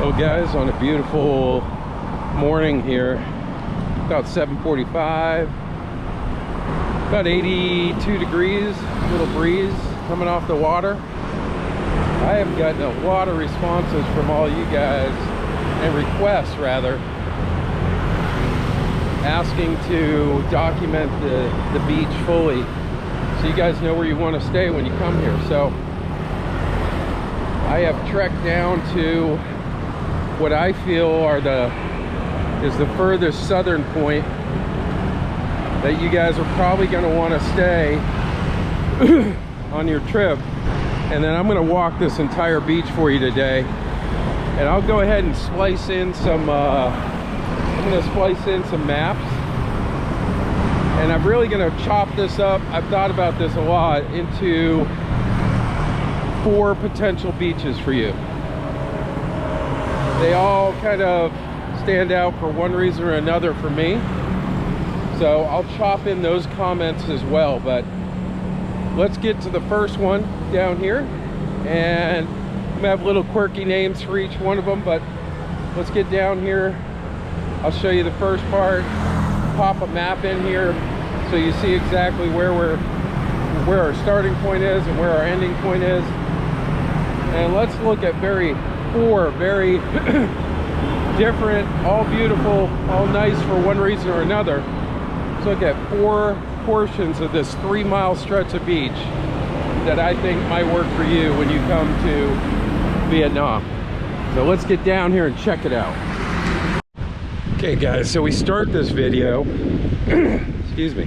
Well guys, on a beautiful morning here, about 7:45, about 82 degrees, a little breeze coming off the water. I have gotten a lot of responses from all you guys, and requests rather, asking to document the beach fully so you guys know where you want to stay when you come here. So I have trekked down to what I feel is the furthest southern point that you guys are probably going to want to stay on your trip, and then I'm going to walk this entire beach for you today, and I'll go ahead and splice in some maps, and I'm really going to chop this up. I've thought about this a lot, into 4 potential beaches for you. They all kind of stand out for one reason or another for me, so I'll chop in those comments as well. But let's get to the first one down here, and I'm gonna have little quirky names for each one of them, but let's get down here. I'll show you the first part, pop a map in here so you see exactly where our starting point is and where our ending point is. And let's look at 4 very different, all beautiful, all nice for one reason or another. Let's look at 4 portions of this 3-mile stretch of beach that I think might work for you when you come to Vietnam. So let's get down here and check it out. Okay guys, so we start this video excuse me,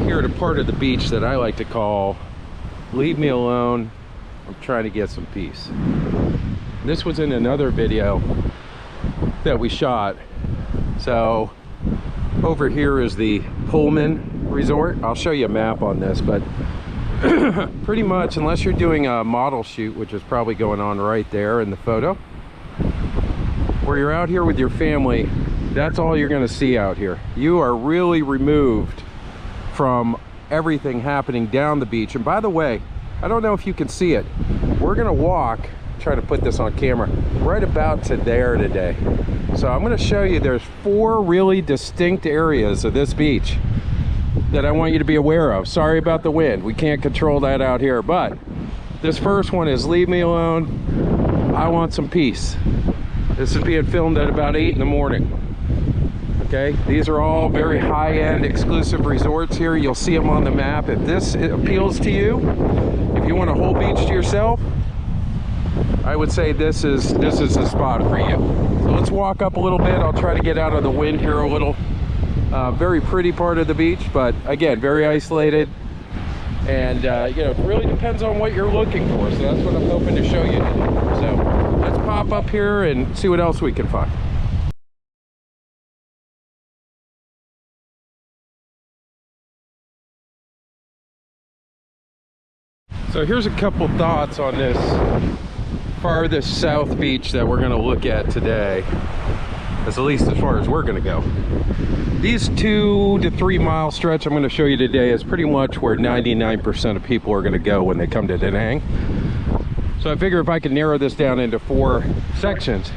here at a part of the beach that I like to call "Leave Me Alone, I'm trying to get some peace." This was in another video that we shot. So over here is the Pullman Resort. I'll show you a map on this, but pretty much, unless you're doing a model shoot, which is probably going on right there in the photo, where you're out here with your family, that's all you're going to see out here. You are really removed from everything happening down the beach. And by the way, I don't know if you can see it, we're gonna walk, try to put this on camera, right about to there today. So I'm gonna show you there's 4 really distinct areas of this beach that I want you to be aware of. Sorry about the wind, we can't control that out here, but this first one is "Leave Me Alone, I Want Some Peace." This is being filmed at about 8 in the morning. Okay, these are all very high-end exclusive resorts here. You'll see them on the map. If this appeals to you, if you want a whole beach to yourself, I would say this is the spot for you. So let's walk up a little bit. I'll try to get out of the wind here a little. Very pretty part of the beach, but again, very isolated. And you know, it really depends on what you're looking for. So that's what I'm hoping to show you today. So let's pop up here and see what else we can find. So here's a couple thoughts on this farthest south beach that we're going to look at today, at least as far as we're going to go. These 2 to 3 mile stretch I'm going to show you today is pretty much where 99% of people are going to go when they come to Danang. So I figure if I can narrow this down into 4 sections,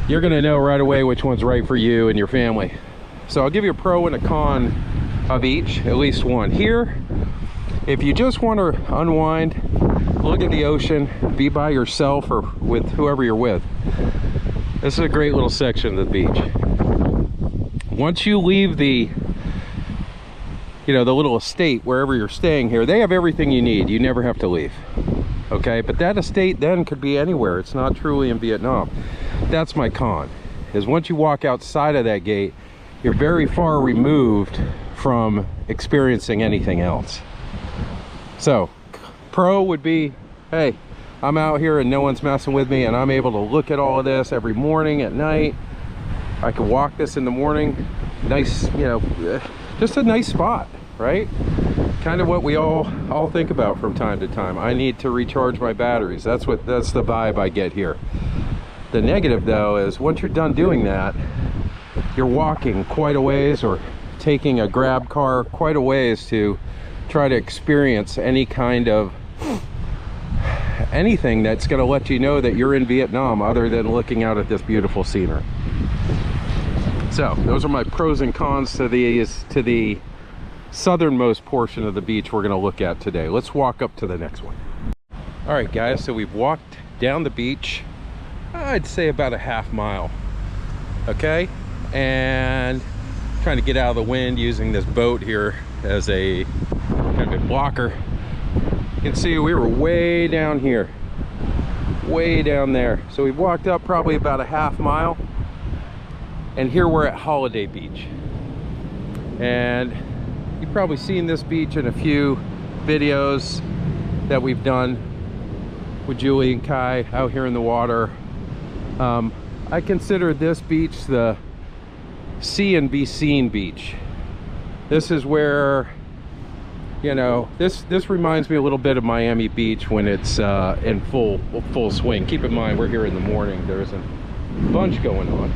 you're going to know right away which one's right for you and your family. So I'll give you a pro and a con of each, at least one. Here, if you just want to unwind, look at the ocean, be by yourself or with whoever you're with, this is a great little section of the beach. Once you leave the little estate, wherever you're staying here, they have everything you need. You never have to leave. Okay, but that estate then could be anywhere. It's not truly in Vietnam. That's my con, is once you walk outside of that gate, you're very far removed from experiencing anything else. So pro would be, hey, I'm out here and no one's messing with me, and I'm able to look at all of this every morning, at night. I can walk this in the morning. Nice, just a nice spot, right? Kind of what we all think about from time to time. I need to recharge my batteries. That's the vibe I get here. The negative though is once you're done doing that, you're walking quite a ways or taking a grab car quite a ways to try to experience any kind of anything that's going to let you know that you're in Vietnam other than looking out at this beautiful scenery. So those are my pros and cons to the southernmost portion of the beach we're going to look at today. Let's walk up to the next one. All right, guys, so we've walked down the beach, I'd say about a half mile. Okay, and trying to get out of the wind using this boat here as a kind of a blocker. You can see we were way down here, way down there. So we've walked up probably about a half mile, and here we're at Holiday Beach. And you've probably seen this beach in a few videos that we've done with Julie and Kai out here in the water. I consider this beach the see and be seen beach. This is where, you know, this reminds me a little bit of Miami Beach when it's in full swing. Keep in mind, we're here in the morning. There isn't a bunch going on,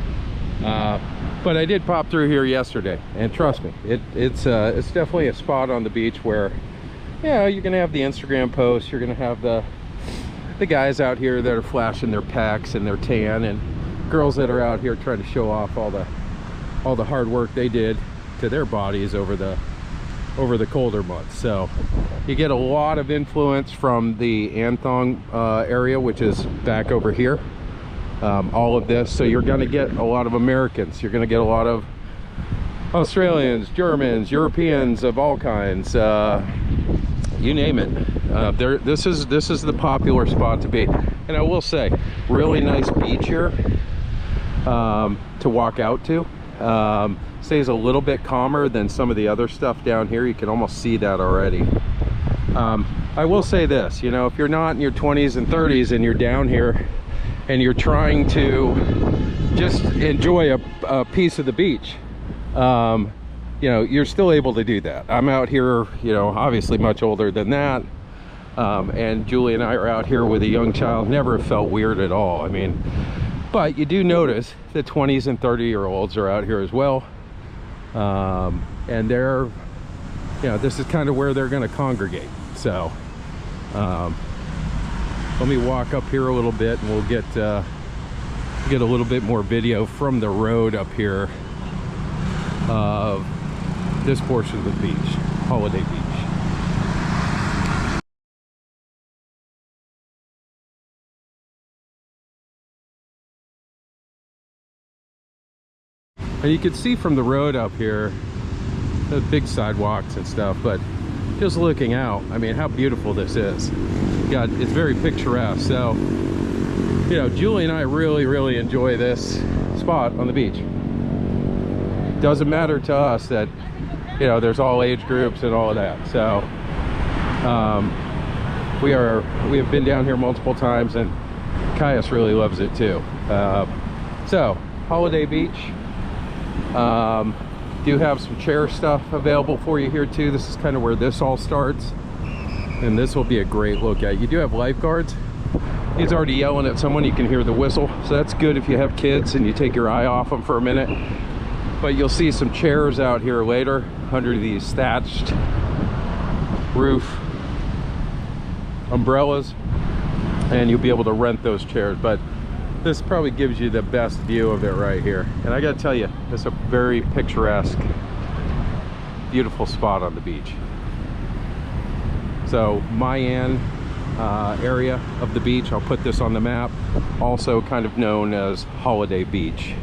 but I did pop through here yesterday, and trust me, it's definitely a spot on the beach where, yeah, you're gonna have the Instagram posts, you're gonna have the guys out here that are flashing their pecs and their tan, and girls that are out here trying to show off all the hard work they did to their bodies over the colder months. So you get a lot of influence from the An Thong area, which is back over here. All of this, so you're going to get a lot of Americans, you're going to get a lot of Australians, Germans, Europeans of all kinds, you name it. This is the popular spot to be. And I will say, really nice beach here to walk out to. Stays a little bit calmer than some of the other stuff down here. You can almost see that already. I will say this, you know, if you're not in your 20s and 30s and you're down here and you're trying to just enjoy a piece of the beach, you know, you're still able to do that. I'm out here, you know, obviously much older than that, and Julie and I are out here with a young child. Never felt weird at all. I mean, but you do notice the 20s and 30-year-olds are out here as well, and they're, you know, this is kind of where they're going to congregate. So let me walk up here a little bit, and we'll get a little bit more video from the road up here of this portion of the beach, Holiday Beach. And you can see from the road up here the big sidewalks and stuff, but just looking out, I mean, how beautiful this is. God, it's very picturesque. So, you know, Julie and I really enjoy this spot on the beach. Doesn't matter to us that, you know, there's all age groups and all of that. So we have been down here multiple times, and Caius really loves it too. So Holiday Beach, do have some chair stuff available for you here too. This is kind of where this all starts, and this will be a great look at. You do have lifeguards. He's already yelling at someone. You can hear the whistle, so that's good if you have kids and you take your eye off them for a minute. But you'll see some chairs out here later under these thatched roof umbrellas, and you'll be able to rent those chairs. But this probably gives you the best view of it right here. And I gotta tell you, it's a very picturesque, beautiful spot on the beach. So My An area of the beach, I'll put this on the map, also kind of known as Holiday Beach.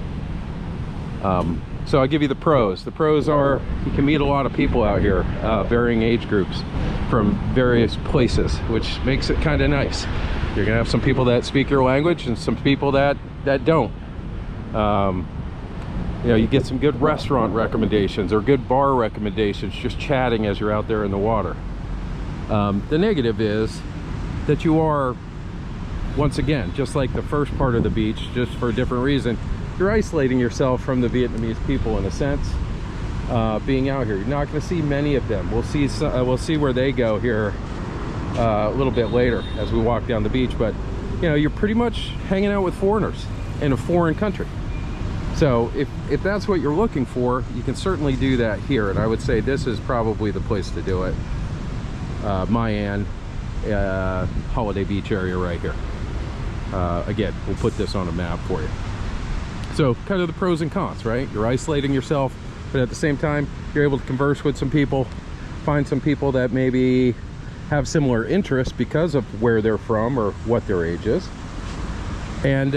So I'll give you the pros. The pros are you can meet a lot of people out here, varying age groups from various places, which makes it kind of nice. You're gonna have some people that speak your language and some people that don't. You know, you get some good restaurant recommendations or good bar recommendations just chatting as you're out there in the water. The negative is that you are, once again, just like the first part of the beach, just for a different reason, you're isolating yourself from the Vietnamese people in a sense, being out here. You're not going to see many of them. We'll see where they go here a little bit later as we walk down the beach. But you know, you're pretty much hanging out with foreigners in a foreign country. So if that's what you're looking for, you can certainly do that here. And I would say this is probably the place to do it. My An, Holiday Beach area right here. Again, we'll put this on a map for you. So kind of the pros and cons, right? You're isolating yourself, but at the same time, you're able to converse with some people, find some people that maybe have similar interests because of where they're from or what their age is, and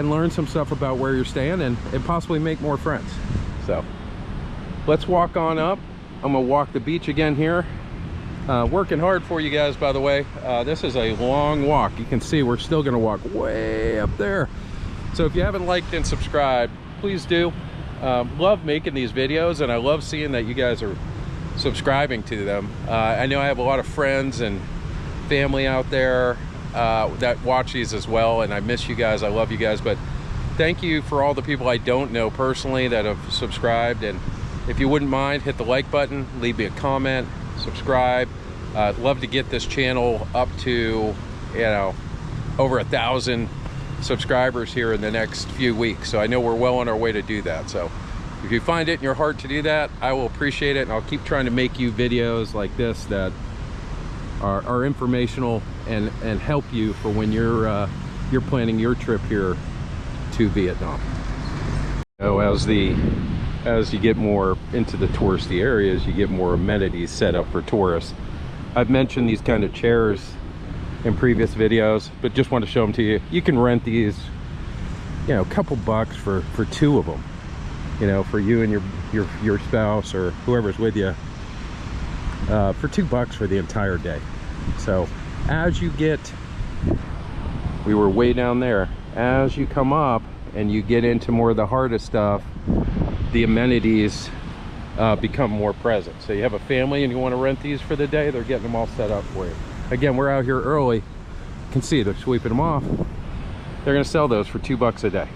learn some stuff about where you're staying, and possibly make more friends. So let's walk on up. I'm gonna walk the beach again here. Working hard for you guys, by the way. This is a long walk. You can see we're still gonna walk way up there. So if you haven't liked and subscribed, please do. Love making these videos, and I love seeing that you guys are subscribing to them. I know I have a lot of friends and family out there that watch these as well, and I miss you guys. I love you guys, but thank you for all the people I don't know personally that have subscribed. And if you wouldn't mind, hit the like button, leave me a comment, subscribe. I'd love to get this channel up to, you know, over 1,000 subscribers here in the next few weeks. So I know we're well on our way to do that. So if you find it in your heart to do that, I will appreciate it, and I'll keep trying to make you videos like this that are informational and help you for when you're planning your trip here to Vietnam. So as you get more into the touristy areas, you get more amenities set up for tourists. I've mentioned these kind of chairs in previous videos, but just want to show them to you. You can rent these, you know, a couple bucks for 2 of them, you know, for you and your spouse or whoever's with you, for $2 for the entire day. So as you get, we were way down there, as you come up and you get into more of the hardest stuff, the amenities become more present. So you have a family and you want to rent these for the day, they're getting them all set up for you. Again, we're out here early. You can see they're sweeping them off. They're going to sell those for $2 a day,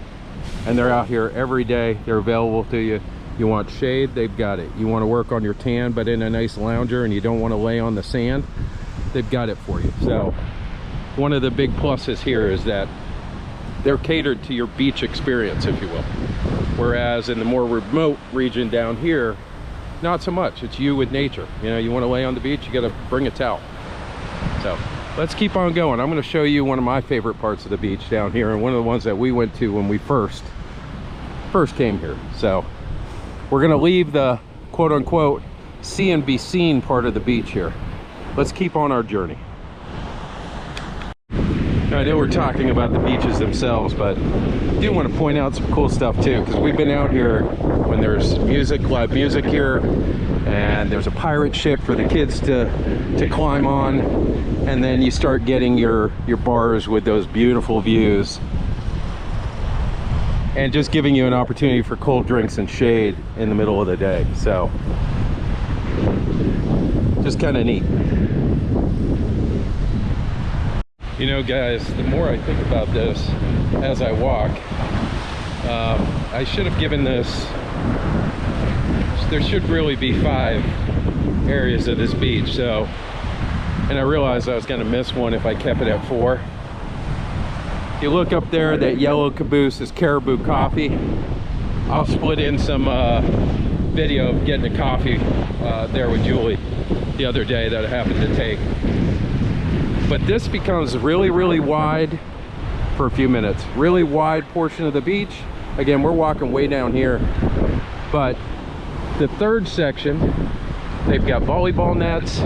and they're out here every day. They're available to you. You want shade, they've got it. You want to work on your tan but in a nice lounger and you don't want to lay on the sand, they've got it for you. So one of the big pluses here is that they're catered to your beach experience, if you will. Whereas in the more remote region down here, not so much. It's you with nature. You know, you want to lay on the beach, you got to bring a towel. So let's keep on going. I'm going to show you one of my favorite parts of the beach down here, and one of the ones that we went to when we first came here. So we're going to leave the quote-unquote see and be seen part of the beach here. Let's keep on our journey. Now, I know we're talking about the beaches themselves, but I do want to point out some cool stuff too, because we've been out here when there's music, live music here, and there's a pirate ship for the kids to climb on, and then you start getting your bars with those beautiful views, and just giving you an opportunity for cold drinks and shade in the middle of the day. So just kind of neat. You know, guys, the more I think about this as I walk, I should have given this, there should really be 5 areas of this beach. So, and I realized I was going to miss one if I kept it at 4. If you look up there, that yellow caboose is Caribou Coffee. I'll split in some video of getting a coffee there with Julie the other day that I happened to take. But this becomes really, really wide for a few minutes. Really wide portion of the beach. Again, we're walking way down here. But the third section, they've got volleyball nets.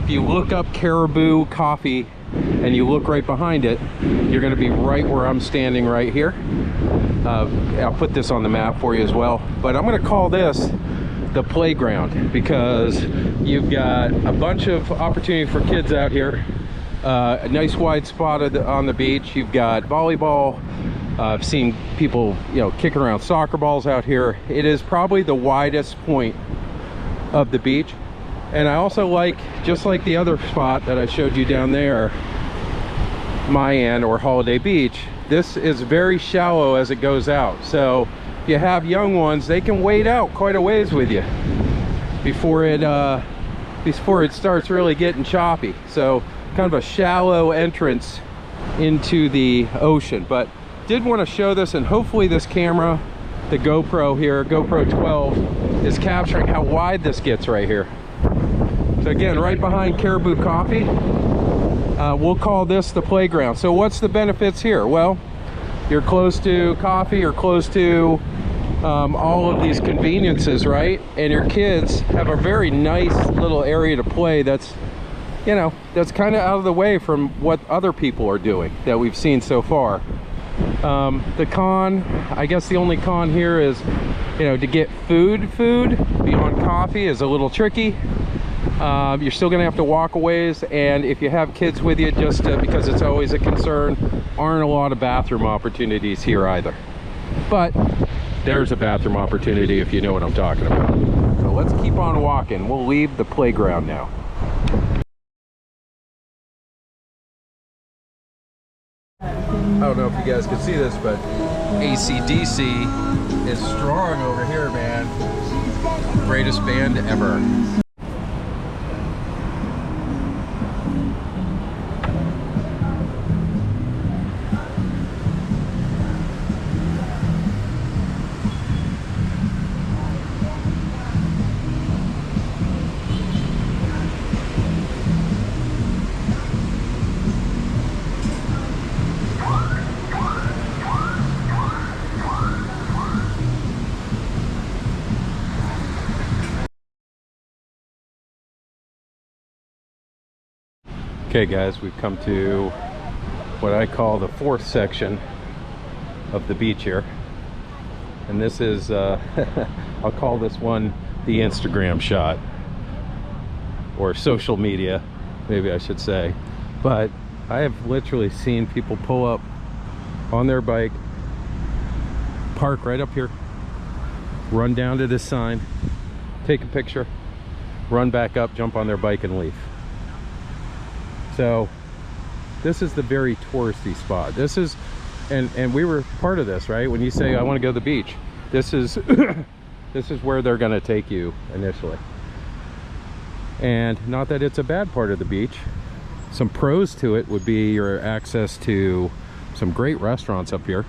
If you look up Caribou Coffee and you look right behind it, you're going to be right where I'm standing right here. I'll put this on the map for you as well. But I'm going to call this the playground, because you've got a bunch of opportunity for kids out here. A nice wide spot on the beach. You've got volleyball. I've seen people, you know, kicking around soccer balls out here. It is probably the widest point of the beach. And I also like, just like the other spot that I showed you down there, Mayan or Holiday Beach, this is very shallow as it goes out. So if you have young ones, they can wade out quite a ways with you before it starts really getting choppy. So kind of a shallow entrance into the ocean. But did want to show this, and hopefully this camera, the GoPro here, GoPro 12, is capturing how wide this gets right here. So again, right behind Caribou Coffee. We'll call this the playground. So what's the benefits here? Well, you're close to coffee, you're close to all of these conveniences, right? And your kids have a very nice little area to play that's, you know, that's kind of out of the way from what other people are doing that we've seen so far. The con, I guess the only con here is, you know, to get food beyond coffee is a little tricky. You're still gonna have to walk a ways, and if you have kids with you, just because it's always a concern, aren't a lot of bathroom opportunities here either. But there's a bathroom opportunity if you know what I'm talking about. So let's keep on walking. We'll leave the playground now. I don't know if you guys can see this, but ACDC is strong over here, man. Greatest band ever. Okay guys, we've come to what I call the fourth section of the beach here. And this is, I'll call this one the Instagram shot. Or social media, maybe I should say. But I have literally seen people pull up on their bike, park right up here, run down to this sign, take a picture, run back up, jump on their bike and leave. So this is the very touristy spot. This is, and we were part of this, right? When you say I want to go to the beach, this is this is where they're going to take you initially. And not that it's a bad part of the beach. Some pros to it would be your access to some great restaurants up here,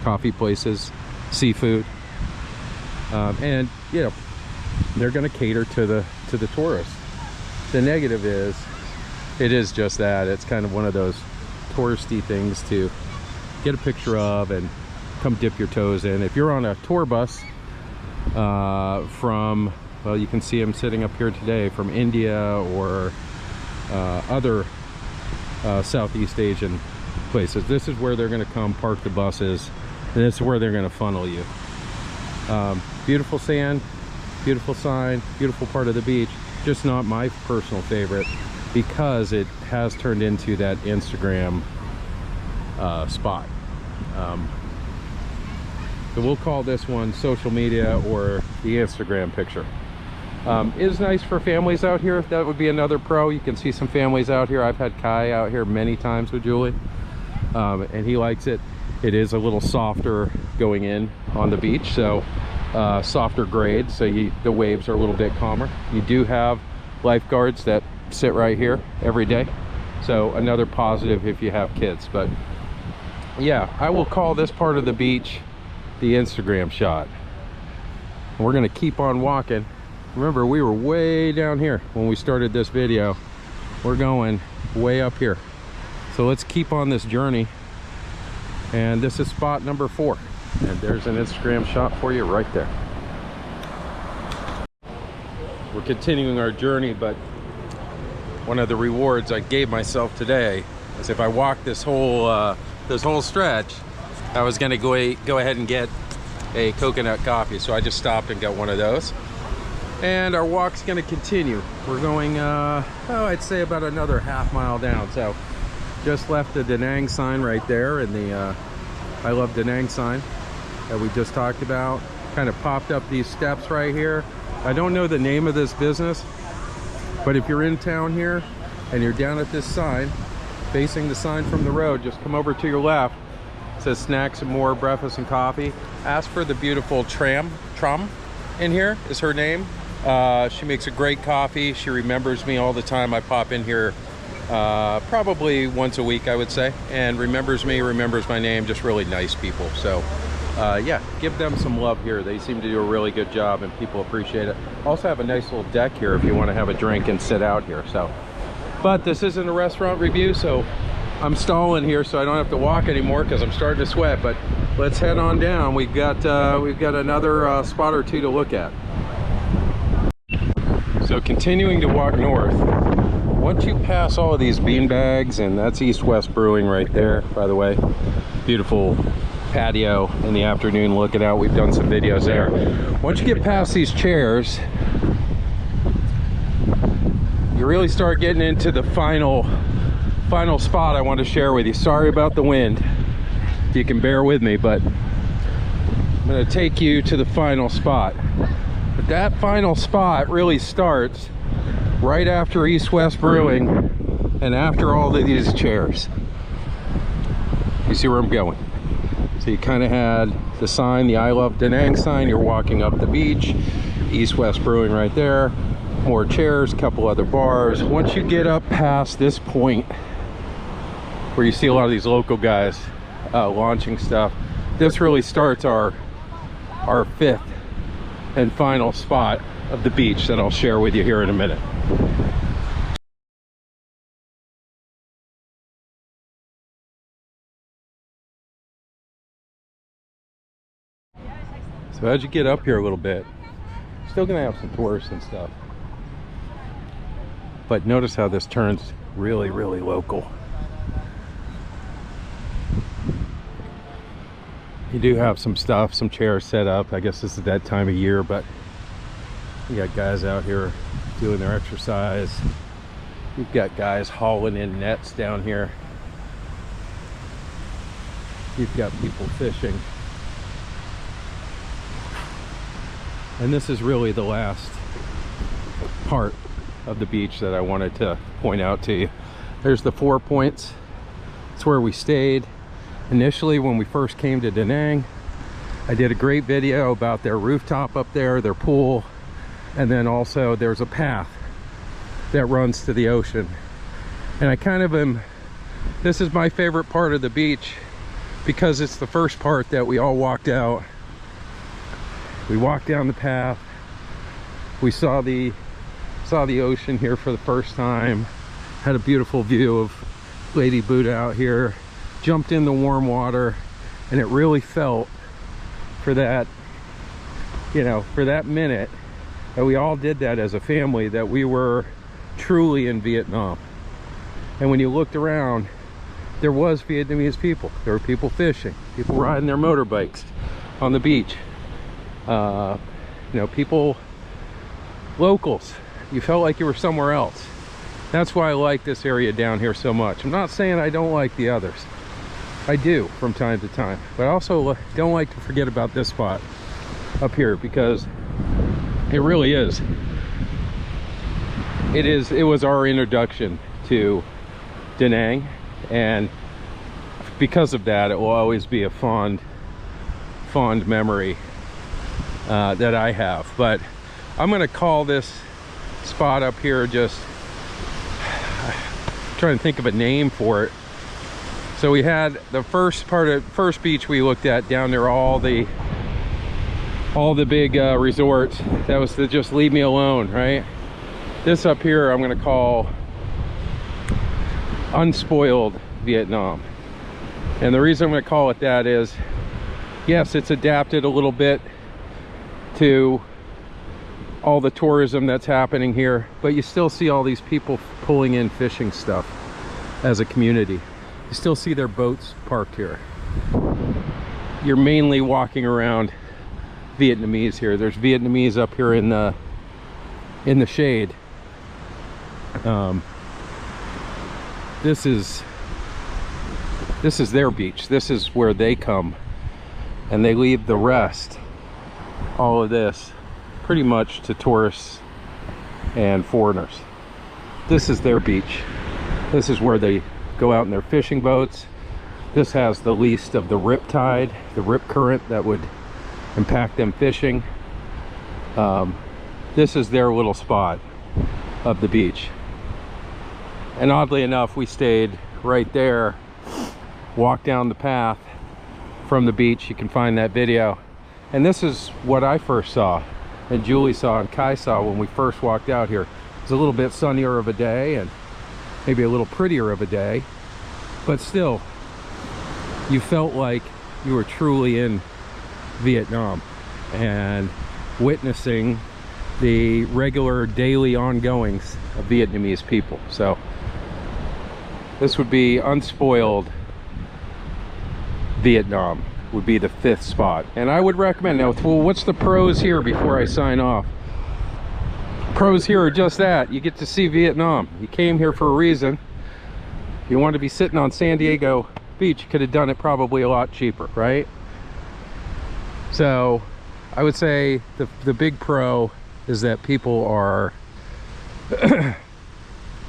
coffee places, seafood, and you know, they're going to cater to the tourists. The negative is, it is just that. It's kind of one of those touristy things to get a picture of and come dip your toes in. If you're on a tour bus from, well, you can see them sitting up here today, from India or other Southeast Asian places, this is where they're going to come park the buses, and this is where they're going to funnel you. Beautiful sand, beautiful sign, beautiful part of the beach, just not my personal favorite, because it has turned into that Instagram spot. So we'll call this one social media or the Instagram picture. It is nice for families out here. That would be another pro. You can see some families out here. I've had Kai out here many times with Julie, and he likes it. It is a little softer going in on the beach, so softer grade, so the waves are a little bit calmer. You do have lifeguards that sit right here every day, so another positive if you have kids. But yeah, I will call this part of the beach the Instagram shot. We're gonna keep on walking. Remember, we were way down here when we started this video. We're going way up here, so let's keep on this journey. And this is spot number 4, and there's an Instagram shot for you right there. We're continuing our journey, but one of the rewards I gave myself today is if I walk this whole stretch, I was going to go ahead and get a coconut coffee. So I just stopped and got one of those. And our walk's going to continue. We're going, I'd say about another half mile down. So just left the Danang sign right there, and the I love Danang sign that we just talked about. Kind of popped up these steps right here. I don't know the name of this business, but if you're in town here and you're down at this sign, facing the sign from the road, just come over to your left. It says snacks and more, breakfast and coffee. Ask for the beautiful Tram in here is her name. She makes a great coffee. She remembers me all the time. I pop in here probably once a week, I would say, and remembers me, remembers my name. Just really nice people. So yeah, give them some love here. They seem to do a really good job and people appreciate it. Also have a nice little deck here if you want to have a drink and sit out here. So, but this isn't a restaurant review, so I'm stalling here so I don't have to walk anymore because I'm starting to sweat. But let's head on down. We've got another spot or two to look at. So continuing to walk north, once you pass all of these bean bags, and that's East West Brewing right there, by the way. Beautiful patio in the afternoon, looking out. We've done some videos there. Once you get past these chairs, you really start getting into the final spot I want to share with you. Sorry about the wind, if you can bear with me, but I'm going to take you to the final spot. But that final spot really starts right after East West Brewing and after all of these chairs. You see where I'm going? So you kind of had the sign, the I Love Danang sign. You're walking up the beach, East West Brewing right there, more chairs, a couple other bars. Once you get up past this point where you see a lot of these local guys launching stuff, this really starts our fifth and final spot of the beach that I'll share with you here in a minute. So as you get up here a little bit, still gonna have some tourists and stuff, but notice how this turns really, really local. You do have some stuff, some chairs set up. I guess this is that time of year, but you got guys out here doing their exercise. You've got guys hauling in nets down here. You've got people fishing. And this is really the last part of the beach that I wanted to point out to you. There's the 4 points. It's where we stayed initially when we first came to Danang. I did a great video about their rooftop up there, their pool, and then also there's a path that runs to the ocean. And I kind of am, this is my favorite part of the beach because it's the first part that we all walked out. We walked down the path, we saw the ocean here for the first time, had a beautiful view of Lady Buddha out here, jumped in the warm water, and it really felt for that, you know, for that minute that we all did that as a family, that we were truly in Vietnam. And when you looked around, there was Vietnamese people. There were people fishing, people riding their motorbikes on the beach. You know, people, locals. You felt like you were somewhere else. That's why I like this area down here so much. I'm not saying I don't like the others. I do from time to time, but I also don't like to forget about this spot up here because it really is. It was our introduction to Danang, and because of that, it will always be a fond memory that I have. But I'm going to call this spot up here, just trying to think of a name for it. So we had the first beach we looked at down there, all the big resorts. That was the just leave me alone, right? This up here I'm going to call Unspoiled Vietnam. And the reason I'm going to call it that is, yes, it's adapted a little bit to all the tourism that's happening here, but you still see all these people pulling in fishing stuff as a community. You still see their boats parked here. You're mainly walking around Vietnamese here. There's Vietnamese up here in the shade. This is their beach. This is where they come, and they leave the rest, all of this, pretty much to tourists and foreigners. This is their beach. This is where they go out in their fishing boats. This has the least of the rip tide, the rip current that would impact them fishing. This is their little spot of the beach. And oddly enough, we stayed right there, walked down the path from the beach, you can find that video. And this is what I first saw, and Julie saw, and Kai saw when we first walked out here. It was a little bit sunnier of a day and maybe a little prettier of a day, but still, you felt like you were truly in Vietnam and witnessing the regular daily ongoings of Vietnamese people. So this would be unspoiled Vietnam, would be the 5th spot. And I would recommend, now, well, what's the pros here before I sign off? Pros here are just that. You get to see Vietnam. You came here for a reason. You want to be sitting on San Diego Beach, you could have done it probably a lot cheaper, right? So I would say the big pro is that people are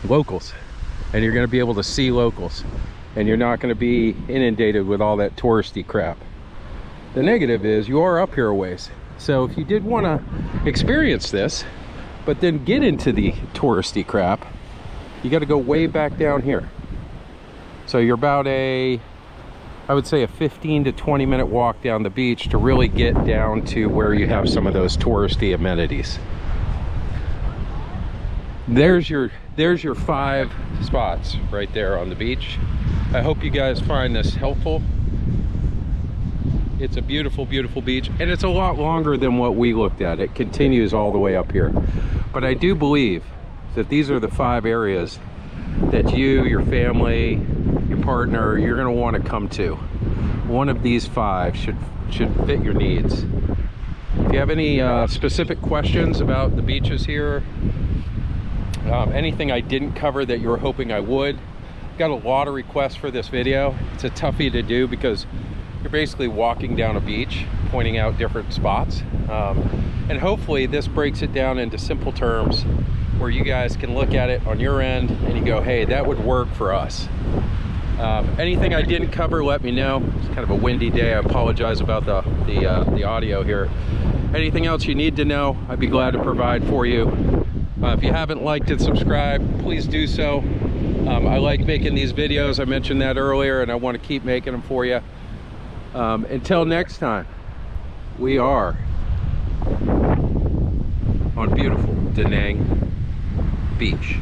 locals, and you're going to be able to see locals, and you're not going to be inundated with all that touristy crap. The negative is you are up here a ways, so if you did want to experience this but then get into the touristy crap, you got to go way back down here. So you're about I would say a 15 to 20 minute walk down the beach to really get down to where you have some of those touristy amenities. There's your 5 spots right there on the beach. I hope you guys find this helpful. It's a beautiful, beautiful beach, and it's a lot longer than what we looked at. It continues all the way up here. But I do believe that these are the 5 areas that you, your family, your partner, you're going to want to come to. One of these 5 should fit your needs. If you have any specific questions about the beaches here, anything I didn't cover that you were hoping I would, got a lot of requests for this video. It's a toughie to do because you're basically walking down a beach, pointing out different spots. And hopefully this breaks it down into simple terms where you guys can look at it on your end and you go, hey, that would work for us. Anything I didn't cover, let me know. It's kind of a windy day. I apologize about the audio here. Anything else you need to know, I'd be glad to provide for you. If you haven't liked and subscribed, please do so. I like making these videos. I mentioned that earlier, and I want to keep making them for you. Until next time, we are on beautiful Danang Beach.